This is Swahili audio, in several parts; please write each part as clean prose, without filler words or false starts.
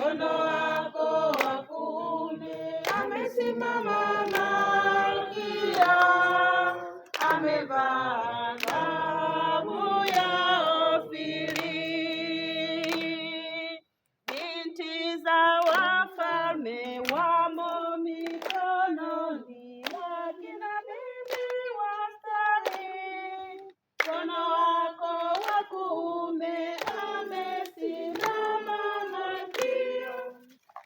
mkono wako wa kuume amesimama Malkia, amevaa dhahabu ya Ofiri. Binti za wafalme wamo mikononi, wakina bibi wastahili. Mkono wako wa kuume amesimama Malkia,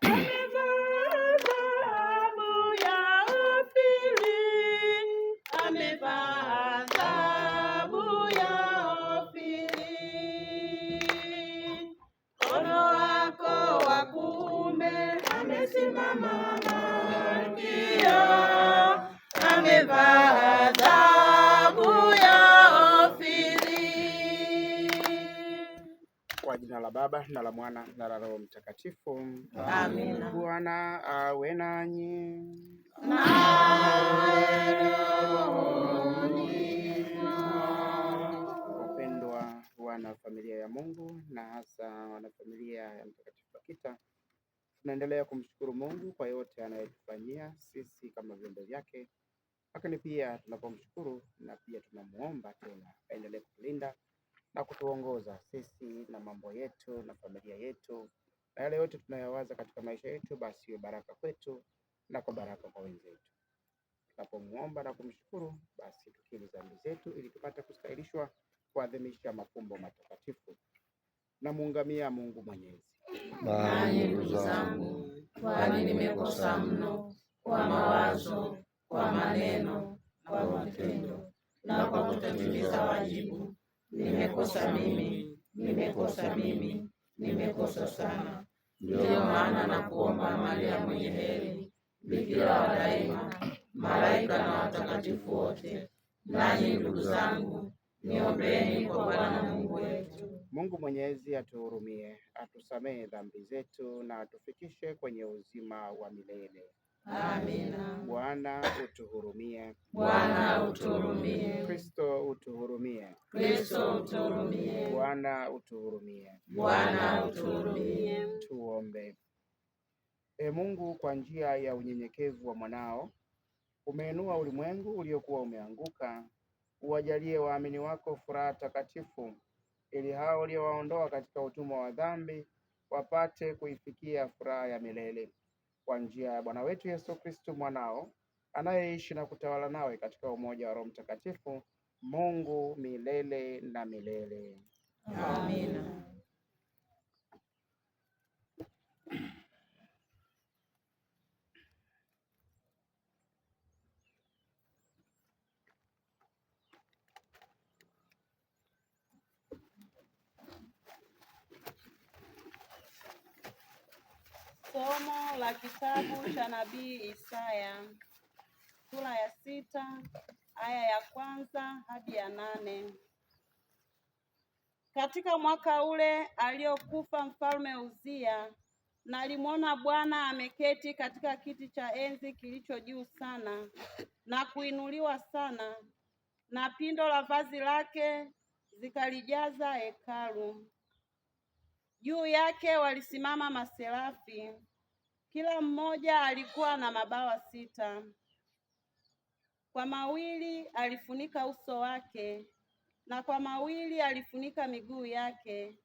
amevaa dhahabu ya Ofiri, amevaa dhahabu ya Ofiri. Mkono wako wa kuume amesimama Malkia, amevaa dhahabu ya Ofiri. Kwa jina la Baba na la Mwana na la Roho Mtakatifu. Amina. Bwana awe nanyi. Wapendwa wana familia ya Mungu na hasa wana familia ya Mtakatifu Bakita, tunaendelea kumshukuru Mungu kwa yote anayotufanyia sisi kama viumbe vyake, lakini pia tunapomshukuru na pia tunamuomba tena aendelee kutulinda na kutuongoza sisi na mambo yetu na familia yetu na yale yote tunayowaza katika maisha yetu, basi iwe baraka kwetu na kwa baraka kwa wenzetu. Tunapomuomba na kumshukuru, basi tukiri dhambi zetu ili tupate kustahilishwa kuadhimisha mafumbo matakatifu. Na muungamia Mungu Mwenyezi. Ndugu zangu, kwani nimekosa mno kwa mawazo, kwa maneno, kwa matendo na kwa kutotimiza wajibu. Nimekosa mimi, nimekosa sana. Ndiyo maana na kuomba Maria mwenye heri, Bikira wa daima, malaika na watakatifu wote, nanyi ndugu zangu, niombeeni kwa Bwana Mungu wetu. Mungu Mwenyezi atuhurumie, atusamehe dhambi zetu na atufikishe kwenye uzima wa milele. Amina. Bwana utuhurumie. Bwana utuhurumie. Kristo utuhurumie. Kristo utuhurumie. Bwana utuhurumie. Bwana utuhurumie. Tuombe. Mungu, kwa njia ya unyenyekevu wa mwanao umeinua ulimwengu uliokuwa umeanguka. Uwajalie waamini wako furaha takatifu, ili hao uliowaondoa katika utumwa wa dhambi wapate kuifikia furaha ya milele. Kwa njia ya Bwana wetu Yesu Kristo mwanao, anayeishi na kutawala nawe katika umoja wa Roho Mtakatifu, Mungu milele na milele. Amina. Somo la kitabu cha nabii Isaya, sura ya 6 aya ya 1 hadi ya 8. Katika mwaka ule aliokufa mfalme Uzia, nalimwona Bwana ameketi katika kiti cha enzi kilicho juu sana na kuinuliwa sana, na pindo la vazi lake zikalijaza hekalu. Juu yake walisimama maserafi, kila mmoja alikuwa na mabawa 6. Kwa mawili alifunika uso wake, na kwa mawili alifunika miguu yake,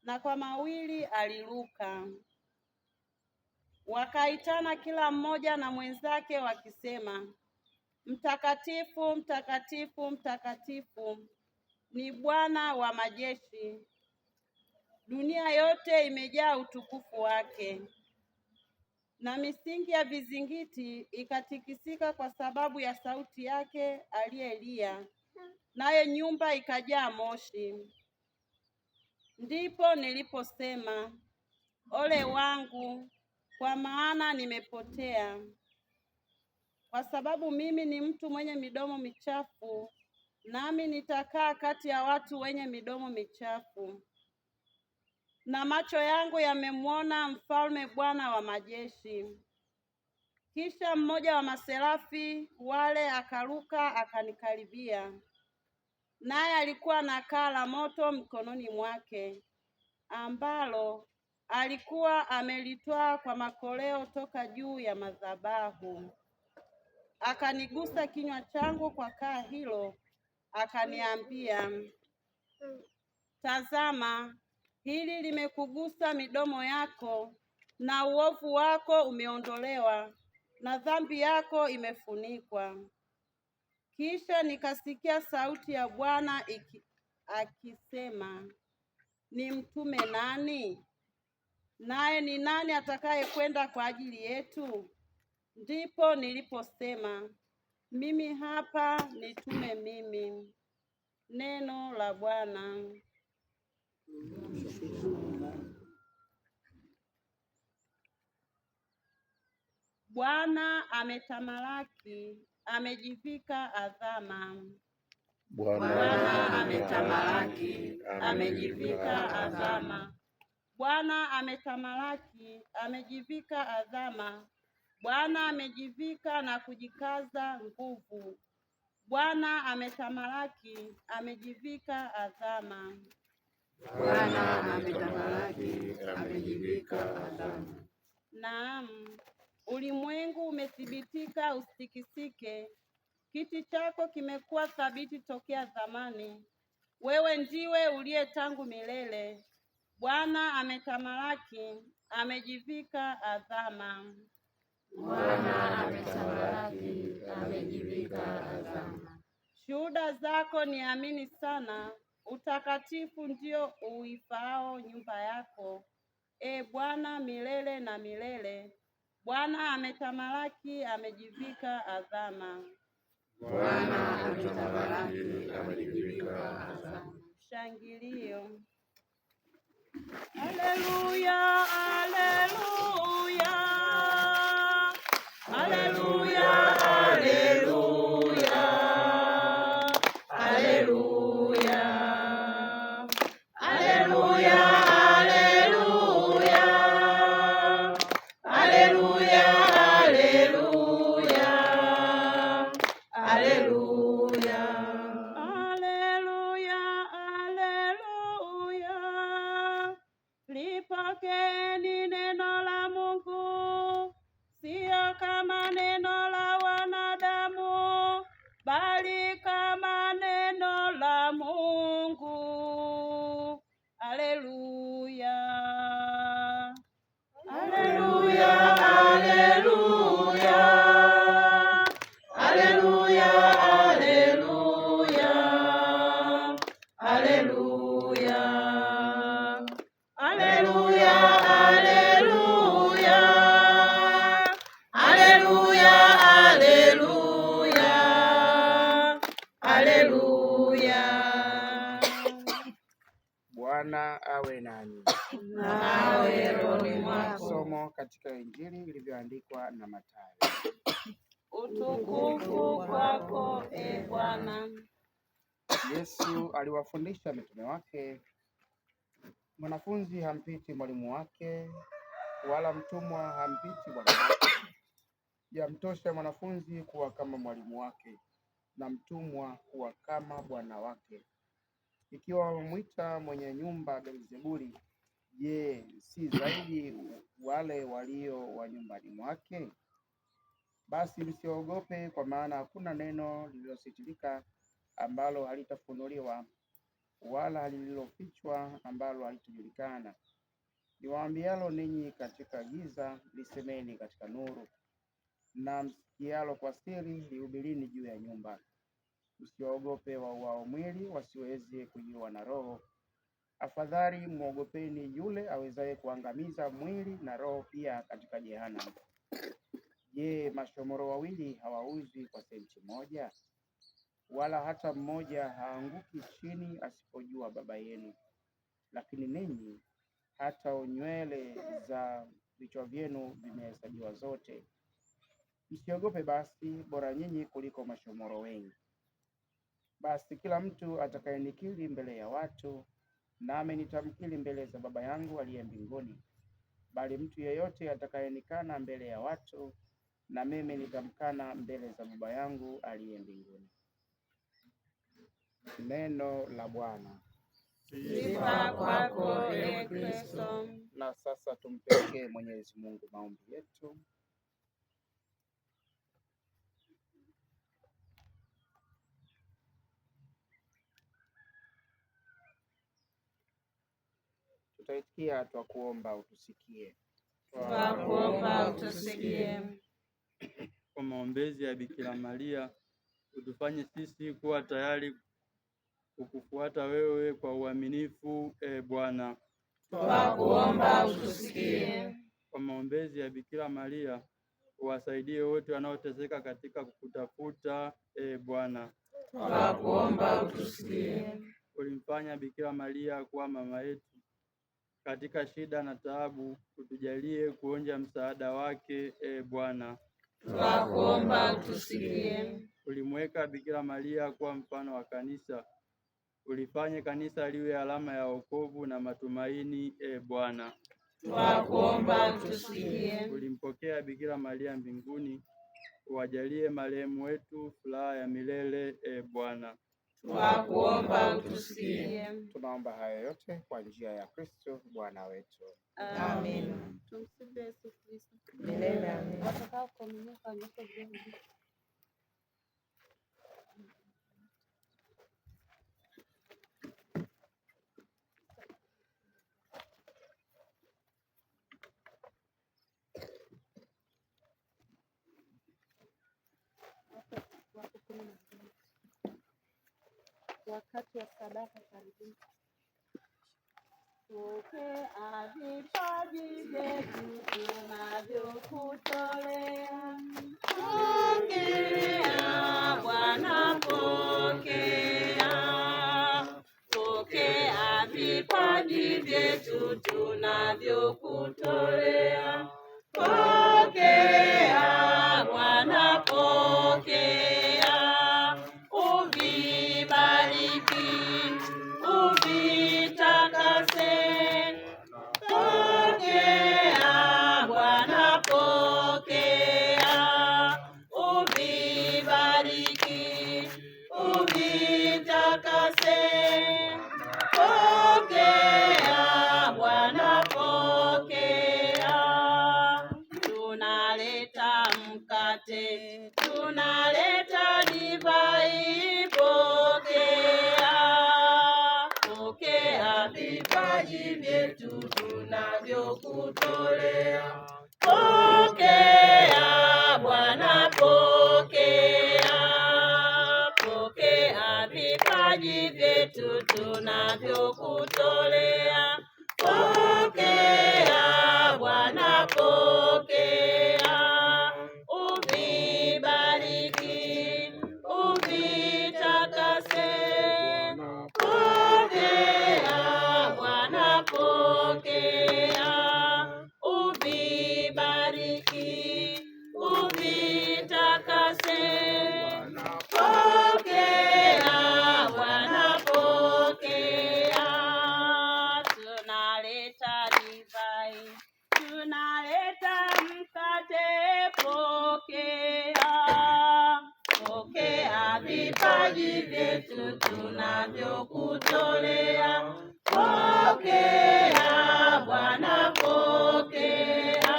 na kwa mawili aliruka. Wakaitana kila mmoja na mwenzake wakisema, Mtakatifu, mtakatifu, mtakatifu ni Bwana wa majeshi, dunia yote imejaa utukufu wake. Na misingi ya vizingiti ikatikisika kwa sababu ya sauti yake aliyelia, nayo nyumba ikajaa moshi. Ndipo niliposema, ole wangu, kwa maana nimepotea, kwa sababu mimi ni mtu mwenye midomo michafu, nami nitakaa kati ya watu wenye midomo michafu. Na macho yangu yamemwona Mfalme, Bwana wa majeshi. Kisha mmoja wa maserafi wale akaruka akanikaribia, naye alikuwa na kaa la moto mkononi mwake, ambalo alikuwa amelitwaa kwa makoleo toka juu ya madhabahu. Akanigusa kinywa changu kwa kaa hilo, akaniambia, tazama, hili limekugusa midomo yako, na uovu wako umeondolewa, na dhambi yako imefunikwa. Kisha nikasikia sauti ya Bwana akisema, nimtume nani? Naye ni nani atakaye kwenda kwa ajili yetu? Ndipo niliposema, mimi hapa, nitume mimi. Neno la Bwana. Bwana ametamalaki, amejivika adhama. Bwana ametamalaki, amejivika adhama. Bwana ametamalaki, amejivika adhama. Bwana amejivika na kujikaza nguvu. Bwana ametamalaki, amejivika adhama. Bwana ametamalaki, amejivika adhama. Naam, ulimwengu umethibitika usitikisike. Kiti chako kimekuwa thabiti tokea zamani. Wewe ndiwe uliye tangu milele. Bwana ametamalaki, amejivika adhama. Bwana ametamalaki, amejivika adhama. Shuhuda zako ni amini sana, utakatifu ndio uifao nyumba yako, e Bwana, milele na milele. Bwana ametamalaki, amejivika adhama. Bwana ametamalaki, amejivika adhama. Shangilio. Haleluya, haleluya. Haleluya, haleluya. Haleluya. Haleluya, haleluya. Haleluya, haleluya. Haleluya. Haleluya, haleluya. Lipokeni neno la Mungu, sio kama neno la wanadamu, bali kama neno la Mungu. Haleluya. Haleluya, haleluya. Haleluya, haleluya. Haleluya. Haleluya, haleluya. Haleluya, haleluya. Haleluya. Bwana awe nanyi. Nawe rohoni mwako. Somo katika Injili ilivyoandikwa na Mathayo. Utukufu kwako, e Bwana. Yesu aliwafundisha mitume wake, mwanafunzi hampiti mwalimu wake, wala mtumwa hampiti bwana wake. Yamtosha mwanafunzi kuwa kama mwalimu wake, na mtumwa kuwa kama bwana wake. Ikiwa wamemwita mwenye nyumba Beelzebuli, je, si zaidi wale walio wa nyumbani mwake? Basi msiogope, kwa maana hakuna neno lililositirika ambalo halitafunuliwa, wala lililofichwa ambalo halitajulikana. Niwaambialo ninyi katika giza, lisemeni katika nuru, na msikialo kwa siri, lihubirini juu ya nyumba. Msiogope wauao mwili, wasiweze kujiua na roho. Afadhali mwogopeni yule awezaye kuangamiza mwili na roho pia katika jehanamu. Je, mashomoro wawili hawauzwi kwa senti moja? Wala hata mmoja haanguki chini asipojua Baba yenu. Lakini ninyi hata nywele za vichwa vyenu vimehesabiwa zote. Msiogope basi, bora nyinyi kuliko mashomoro wengi. Basi kila mtu atakayenikiri mbele ya watu, nami nitamkiri mbele za Baba yangu aliye mbinguni. Bali mtu yeyote atakayenikana mbele ya watu, na mimi nitamkana mbele za Baba yangu aliye mbinguni. Neno la Bwana. Sifa kwako Ee Kristo. Na sasa tumpelekee Mwenyezi Mungu maombi yetu. Tutaitikia twakuomba utusikie. Twakuomba utusikie. Kwa maombezi ya Bikira Maria, utufanye sisi kuwa tayari kukufuata wewe kwa uaminifu, Bwana. Twakuomba utusikie. Kwa maombezi ya Bikira Maria, uwasaidie wote wanaoteseka katika kukutafuta, Bwana. Twakuomba utusikie. Ulimfanya Bikira Maria kuwa mama yetu katika shida na taabu, utujalie kuonja msaada wake, Bwana. Twakuomba utusikie. Ulimweka Bikira Maria kuwa mfano wa kanisa, ulifanye kanisa liwe alama ya wokovu na matumaini, Bwana. Twakuomba utusikie. Ulimpokea Bikira Maria mbinguni, uwajalie marehemu wetu furaha ya milele, Bwana. Twakuomba utusikie. Tunaomba haya yote kwa njia ya Kristo Bwana wetu. Amen. Tumsifu Yesu Kristo. Milele amina. Watakao kuamini kwa njia ya wakati wa sadaka karibuni. Pokea vipaji vyetu tunavyokutolea. Pokea Bwana, pokea. Pokea vipaji vyetu tunavyokutolea. Pokea Bwana, pokea. Uvibariki, uvitakase. Pokea Bwana, pokea. Uvibariki, uvitakase. Pokea Bwana, pokea. Tunaleta mkate, tunaleta divai, pokea. Pokea vipaji vyetu tunavyokutolea. Pokea Bwana, pokea. Pokea vipaji vyetu tunavyokutolea. Pokea Bwana, pokea. Uvibariki, uvitakase. Pokea Bwana, pokea. Uvibariki, uvitakase. Pokea Bwana, pokea. Tunaleta divai, tunaleta mkate, pokea. Pokea vipaji vyetu tunavyokutolea. Pokea Bwana, pokea.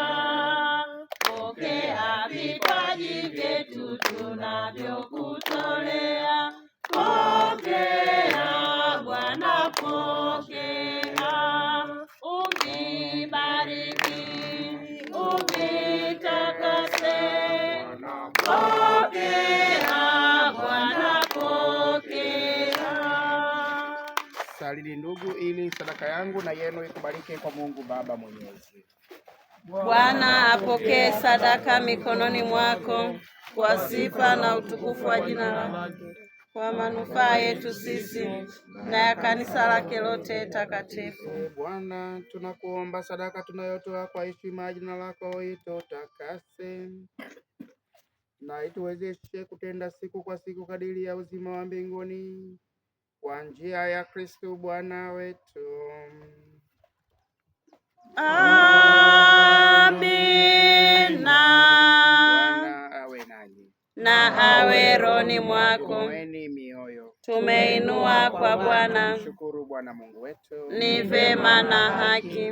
Pokea vipaji vyetu tunavyokutolea. Pokea Bwana, pokea. Uvibariki, uvitakase. Pokea Bwana, pokea. Salini ndugu, ili sadaka yangu na yenu ikubalike kwa Mungu Baba Mwenyezi. Bwana apokee sadaka mikononi mwako kwa sifa na utukufu wa jina lake, kwa manufaa yetu sisi na ya kanisa lake lote takatifu. Bwana, tunakuomba sadaka tunayotoa kwa heshima ya jina lako itutakase na ituwezeshe kutenda siku kwa siku kadiri ya uzima wa mbinguni kwa njia ya Kristo Bwana wetu. Amina. Bwana awe nanyi Na awe rohoni mwako. Inueni mioyo, Tumeinua kwa Bwana. shukuru Bwana. Bwana Mungu wetu, ni vema na haki.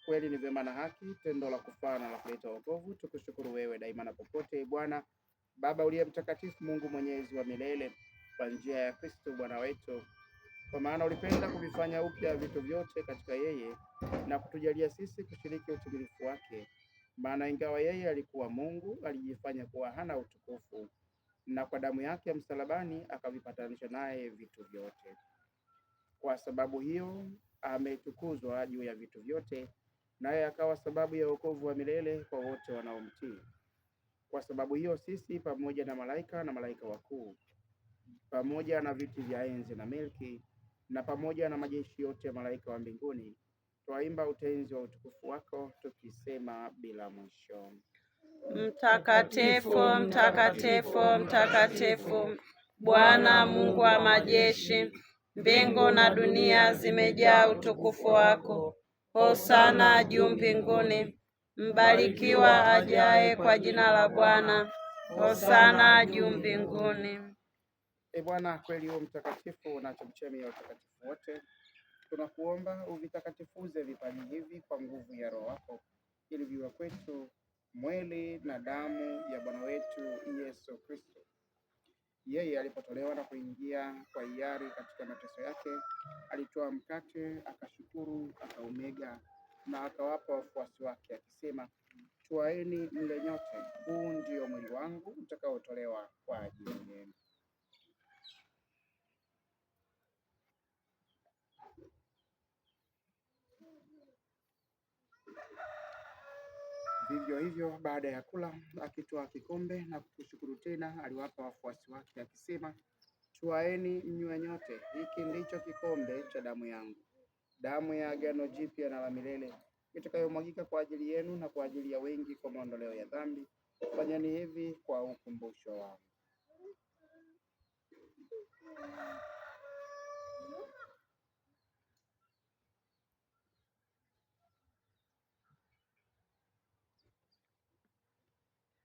Kweli ni vema na haki, tendo la kufaa na la kuleta wokovu. Tukushukuru wewe daima na popote, Bwana Baba uliye mtakatifu, Mungu mwenyezi wa milele, kwa njia ya Kristo Bwana wetu, kwa maana ulipenda kuvifanya upya vitu vyote katika yeye na kutujalia sisi kushiriki utimilifu wake. Maana ingawa yeye alikuwa Mungu, alijifanya kuwa hana utukufu, na kwa damu yake ya msalabani akavipatanisha naye vitu vyote. Kwa sababu hiyo ametukuzwa juu ya vitu vyote, naye akawa sababu ya wokovu wa milele kwa wote wanaomtii. Kwa sababu hiyo sisi pamoja na malaika wakuu, pamoja na viti vya enzi na milki, na pamoja na majeshi yote ya malaika wa mbinguni, twaimba utenzi wa utukufu wako, tukisema bila mwisho: Mtakatifu, mtakatifu, mtakatifu, Bwana Mungu wa majeshi, mbingu na dunia zimejaa utukufu wako. Hosana juu mbinguni. Mbarikiwa ajaye kwa jina la Bwana. Hosana juu mbinguni. E Bwana, kweli u mtakatifu na chemchemi ya utakatifu wote, tunakuomba uvitakatifuze vipaji hivi kwa nguvu ya Roho wako, ili viwe kwetu mwili na damu ya Bwana wetu Yesu Kristo. Yeye alipotolewa na kuingia kwa hiari katika mateso yake, alitoa mkate, akashukuru, akaumega na akawapa wafuasi wake akisema, twaeni mle nyote, huu ndio mwili wangu utakaotolewa kwa ajili yenu. Vivyo hivyo baada ya kula, akitoa kikombe na kushukuru tena, aliwapa wafuasi wake akisema, twaeni mnywe nyote, hiki ndicho kikombe cha damu yangu, damu ya agano jipya na la milele, itakayomwagika kwa ajili yenu na kwa ajili ya wengi kwa maondoleo ya dhambi. Fanyeni hivi kwa ukumbusho wangu.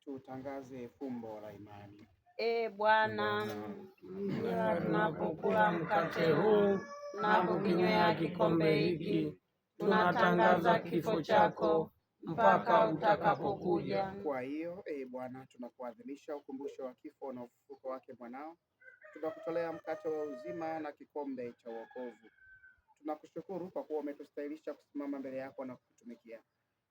Tutangaze fumbo la imani. E Bwana, tunapokula mkate huu na kukinywea kikombe hiki, tunatangaza kifo chako mpaka utakapokuja. Kwa hiyo, e Bwana, tunapoadhimisha ukumbusho wa kifo na ufufuko wake mwanao, tunakutolea mkate wa uzima na kikombe cha wokovu. Tunakushukuru kwa kuwa umetustahilisha kusimama mbele yako na kukutumikia.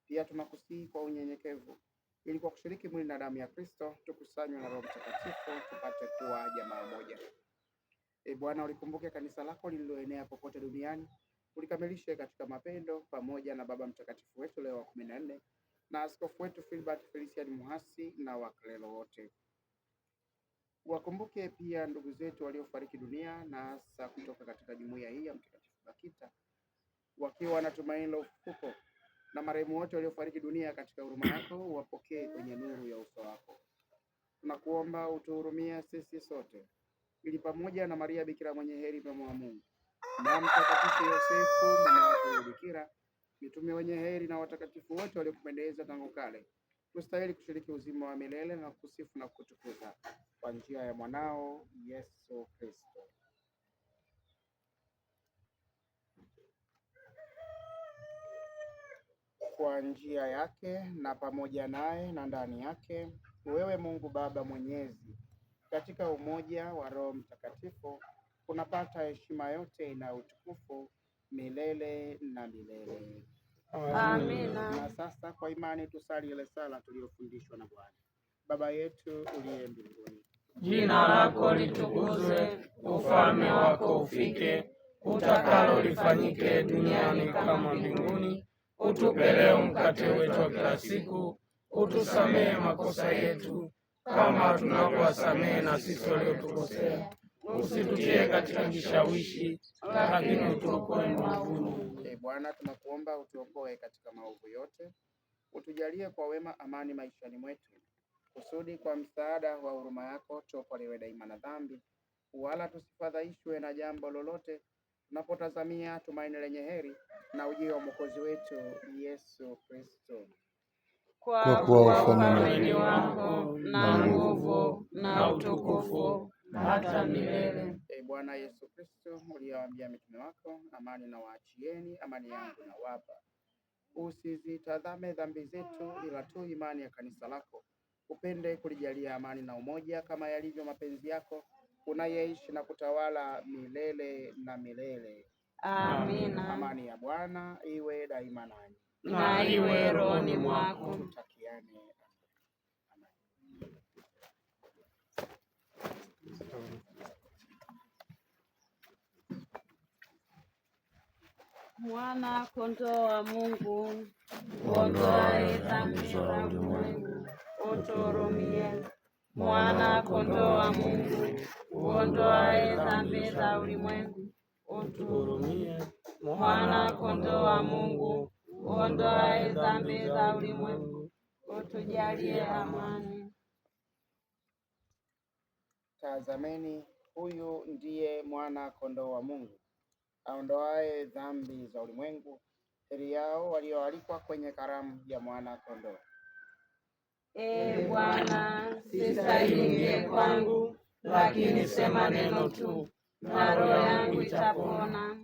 Pia tunakusihi kwa unyenyekevu, ili kwa kushiriki mwili na damu ya Kristo tukusanywe na Roho Mtakatifu tupate kuwa jamaa moja. E Bwana, ulikumbuke kanisa lako lililoenea popote duniani, ulikamilishe katika mapendo, pamoja na Baba Mtakatifu wetu Leo wa 14 na askofu wetu Filbert Felician Muhasi na waklero wote. Wakumbuke pia ndugu zetu waliofariki dunia na hasa kutoka katika jumuiya hii ya Mtakatifu Bakita, wakiwa na tumaini la ufufuko, na marehemu wote waliofariki dunia katika huruma yako, wapokee kwenye nuru ya uso wako. Tunakuomba utuhurumie sisi sote, ili pamoja na Maria Bikira mwenye heri mama wa Mungu, na Mtakatifu Yosefu mama wake Bikira, mitume wenye heri na watakatifu wote waliokupendeza tangu kale, tustahili kushiriki uzima wa milele na kusifu na kutukuza kwa njia ya mwanao Yesu Kristo. Kwa njia yake na pamoja naye na ndani yake, wewe Mungu Baba Mwenyezi, katika umoja wa Roho Mtakatifu, unapata heshima yote na utukufu milele na milele. Amina. Na sasa kwa imani tusali ile sala tuliyofundishwa na Bwana. Baba yetu uliye mbinguni, jina lako litukuzwe, ufalme wako ufike, utakalo lifanyike duniani kama mbinguni. Utupe leo mkate wetu wa kila siku, utusamehe makosa yetu kama tunavyowasamehe na sisi waliotukosea, usitutie katika kishawishi, lakini utuokoe maovuni. E Bwana, tunakuomba utuokoe katika maovu yote, utujalie kwa wema amani maishani mwetu, kusudi kwa msaada wa huruma yako tuokolewe daima na dhambi, wala tusifadhaishwe na jambo lolote, tunapotazamia tumaini lenye heri na ujio wa Mwokozi wetu Yesu Kristo. Kwa kuwa ufalme ni wako na nguvu na utukufu hata milele. Bwana Yesu Kristo, uliyewaambia mitume wako, amani na waachieni, amani yangu na wapa, usizitazame dhambi zetu, ila tu imani ya kanisa lako. Upende kulijalia amani na umoja kama yalivyo mapenzi yako, unayeishi na kutawala milele na milele. Amina. Amani ya Bwana iwe daima nanyi na iwe rohoni mwako. Tutakiane. Mwana kondoo wa Mungu, uondoaye dhambi za ulimwengu, utuhurumie. Mwana kondoo wa Mungu, uondoaye dhambi za ulimwengu, utuhurumie. Mwana kondoo wa Mungu, uondoaye dhambi za ulimwengu, utujalie amani. Tazameni, huyu ndiye mwana kondoo wa Mungu, aondoaye dhambi za ulimwengu. Heri yao walioalikwa kwenye karamu ya mwana kondoo. Bwana, sistahili uingie kwangu, lakini sema neno tu, na roho yangu itapona.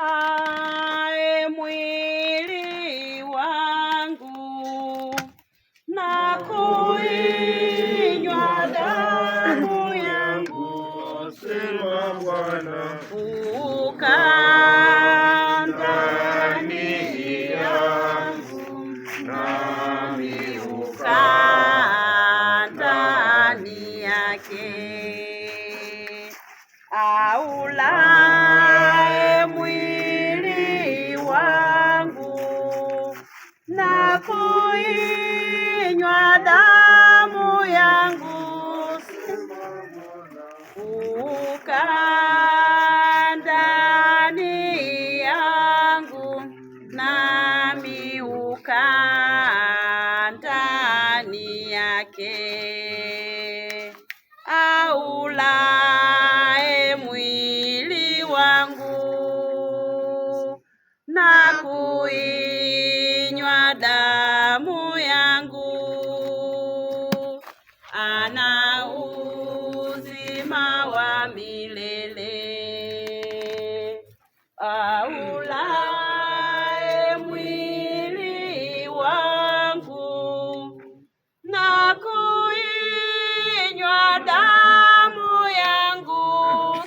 Aulaye mwili wangu na kuinywa damu yangu, asema Bwana, ukaa ndani yangu, nami ukaa ndani yake. Aulaye mwili wangu na kuinywa damu yangu, ukaa ndani yangu, nami ukaa ndani yake. Aulaye mwili wangu na kuinywa damu yangu, ana uzima wa milele. Aulaye mwili wangu na kuinywa damu yangu,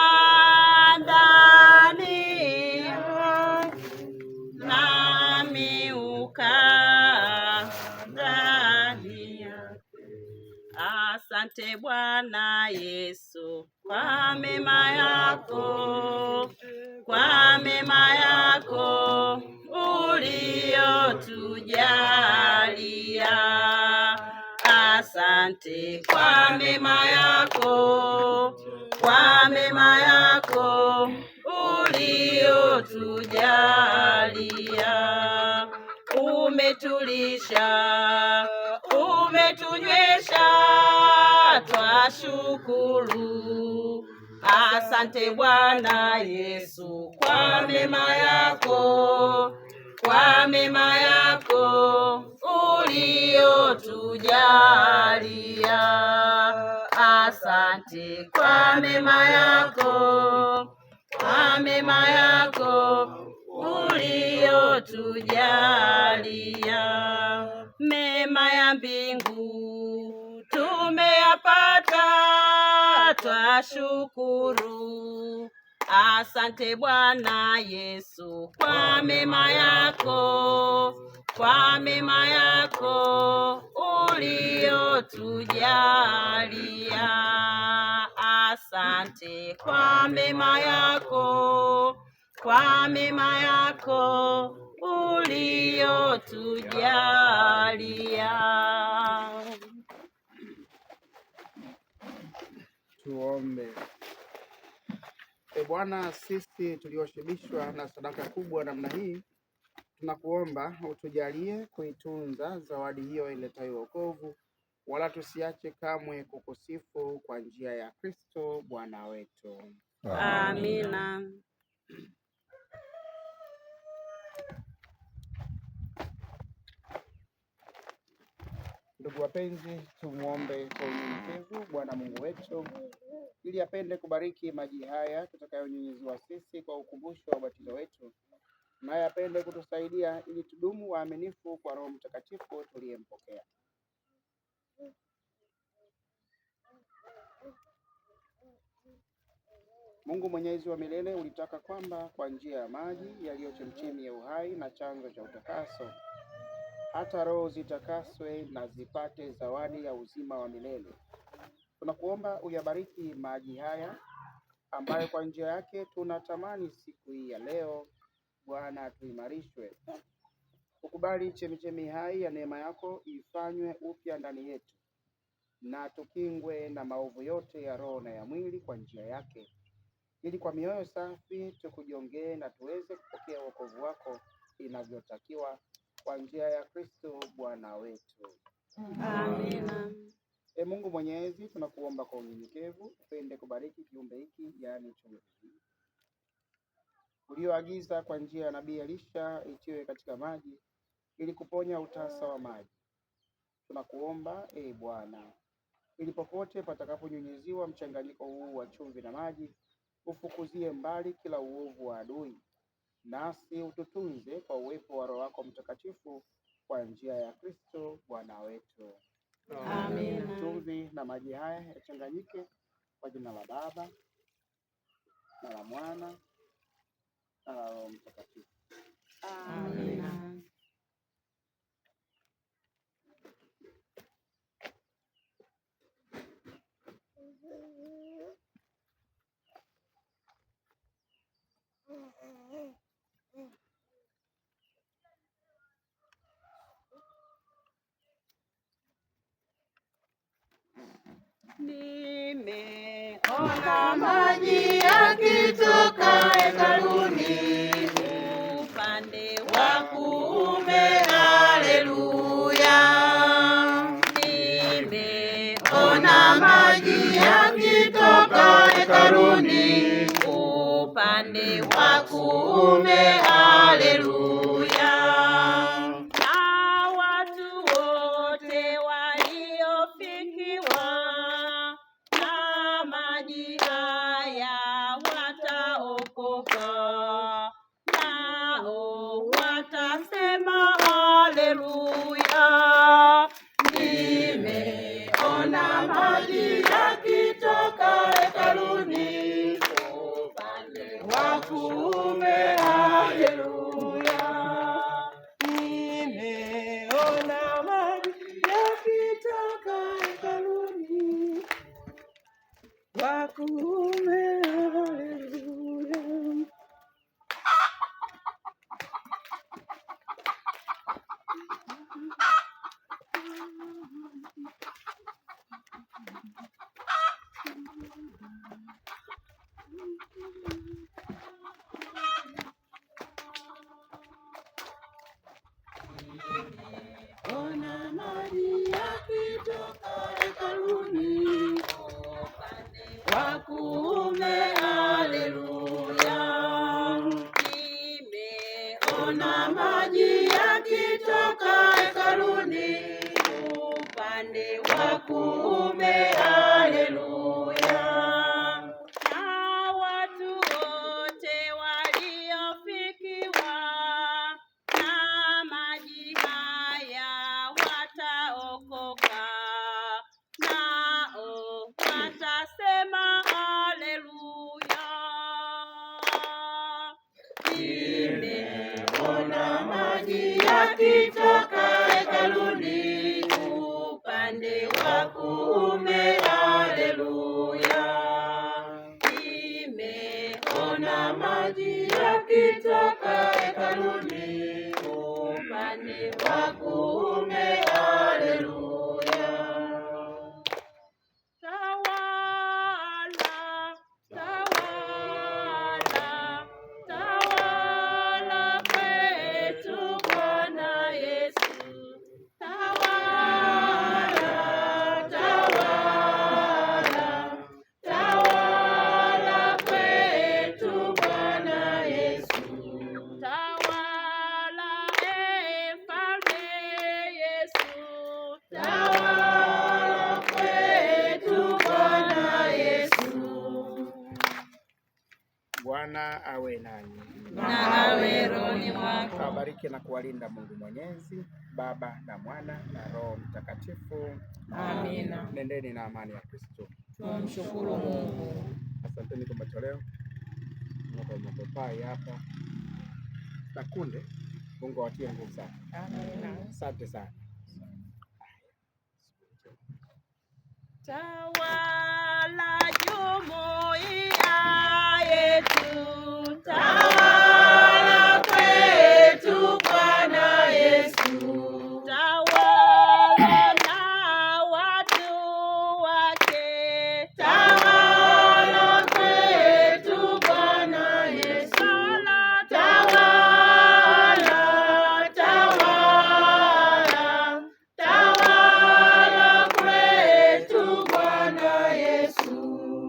ukaa ndani yangu, nami ukaa ndani yake. Asante Bwana Yesu kwa mema yako, kwa mema yako uliyotujalia. Asante kwa mema yako, kwa mema yako uliyotujalia. Umetulisha, umetunywesha, twashukuru. Asante Bwana Yesu kwa mema yako, kwa mema yako uliyotujalia. Asante kwa mema yako, kwa mema yako uliyotujalia. Mema ya mbingu tumeyapata, twashukuru. Asante Bwana Yesu kwa mema yako, kwa mema yako uliyotujalia. Asante kwa mema yako, kwa mema yako uliyotujalia. Tuombe. Bwana, sisi tulioshibishwa na sadaka kubwa namna hii, tunakuomba utujalie kuitunza zawadi hiyo iletayo wokovu, wala tusiache kamwe kukusifu kwa njia ya Kristo Bwana wetu. Amina. Ndugu wapenzi, tumwombe kwa unyenyekevu Bwana Mungu wetu ili apende kubariki maji haya tutakayonyunyiziwa sisi kwa ukumbusho wa ubatizo wetu, naye apende kutusaidia ili tudumu waaminifu kwa Roho Mtakatifu tuliyempokea. Mungu Mwenyezi wa milele, ulitaka kwamba kwa njia ya maji yaliyo chemchemi ya uhai na chanzo cha utakaso, hata roho zitakaswe na zipate zawadi ya uzima wa milele. Tunakuomba uyabariki maji haya ambayo kwa njia yake tunatamani siku hii ya leo, Bwana, tuimarishwe. Ukubali chemchemi hai ya neema yako ifanywe upya ndani yetu, na tukingwe na maovu yote ya roho na ya mwili kwa njia yake, ili kwa mioyo safi tukujongee na tuweze kupokea wokovu wako inavyotakiwa kwa njia ya Kristo Bwana wetu. Amina. Mungu Mwenyezi, tunakuomba kwa unyenyekevu upende kubariki kiumbe hiki, yaani chombo hiki ulioagiza kwa njia ya nabii Elisha itiwe katika maji ili kuponya utasa wa maji. Tunakuomba Bwana, ili popote patakaponyunyiziwa mchanganyiko huu wa chumvi na maji, ufukuzie mbali kila uovu wa adui, nasi ututunze kwa uwepo wa Roho wako Mtakatifu kwa njia ya Kristo Bwana wetu. Amina. Chumvi na maji haya yachanganyike kwa jina la Baba na la Mwana na la Roho Mtakatifu. Amina. Nimeona maji yakitoka hekaluni upande wa kuume. Haleluya! Nimeona maji yakitoka hekaluni upande wa kuume. Haleluya! Na watu wote waliofikiwa na maji haya wataokoka, nao watasema haleluya. Nimeona maji yakitoka hekaluni upande wa kuume. Haleluya! Nimeona maji yakitoka hekaluni wa kuume. Haleluya! Ona maji yakitoka hekaluni upande wa kuume. Haleluya! Nimeona maji yakitoka hekaluni upande wa kuume. Haleluya! Na watu wote waliofikiwa na maji haya wataokoka, nao watasema haleluya. Nimeona maji yakitoka hekaluni upande wa kuume. Haleluya! Nimeona maji yakitoka hekaluni upande wa kuume. Haleluya! Tawala, tawala Bwana awe nanyi na awe rohoni mwako. Awabariki na kuwalinda Mungu Mwenyezi, Baba na Mwana na Roho Mtakatifu. Amina. Nendeni na amani ya Kristo. Tumshukuru Mungu. Asanteni kwa matoleo. Hapa mapapai hapa na kunde. Mungu awatie nguvu sana. Amina. Asante sana. Tawa